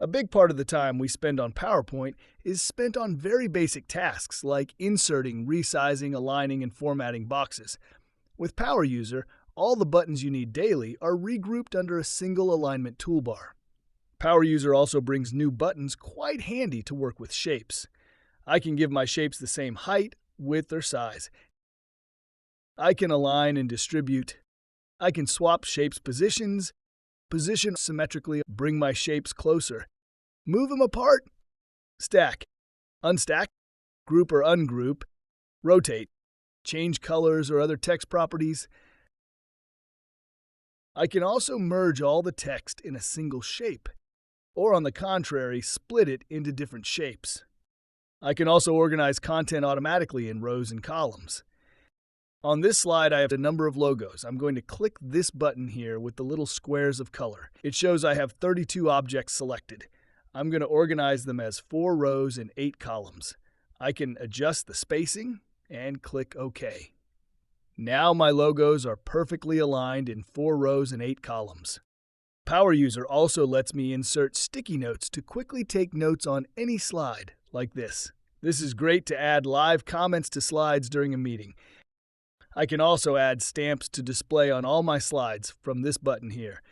A big part of the time we spend on PowerPoint is spent on very basic tasks like inserting, resizing, aligning, and formatting boxes. With PowerUser, all the buttons you need daily are regrouped under a single alignment toolbar. PowerUser also brings new buttons quite handy to work with shapes. I can give my shapes the same height, width, or size. I can align and distribute. I can swap shapes positions, position symmetrically, bring my shapes closer, move them apart, stack, unstack, group or ungroup, rotate, change colors or other text properties. I can also merge all the text in a single shape, or on the contrary, split it into different shapes. I can also organize content automatically in rows and columns. On this slide, I have a number of logos. I'm going to click this button here with the little squares of color. It shows I have 32 objects selected. I'm going to organize them as 4 rows and 8 columns. I can adjust the spacing and click OK. Now my logos are perfectly aligned in 4 rows and 8 columns. PowerUser also lets me insert sticky notes to quickly take notes on any slide, like this. This is great to add live comments to slides during a meeting. I can also add stamps to display on all my slides from this button here.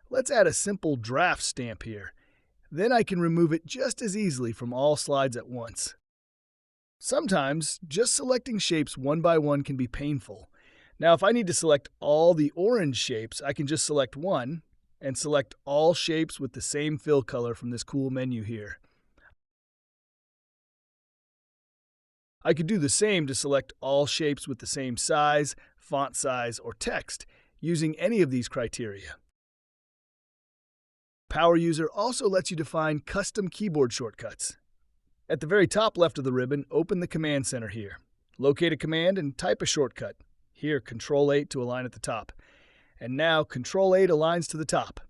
Let's add a simple draft stamp here. Then I can remove it just as easily from all slides at once. Sometimes, just selecting shapes one by one can be painful. Now, if I need to select all the orange shapes, I can just select one and select all shapes with the same fill color from this cool menu here. I could do the same to select all shapes with the same size, font size, or text using any of these criteria. PowerUser also lets you define custom keyboard shortcuts. At the very top left of the ribbon, open the Command Center here. Locate a command and type a shortcut. Here, Control-8 to align at the top. And now Control-8 aligns to the top.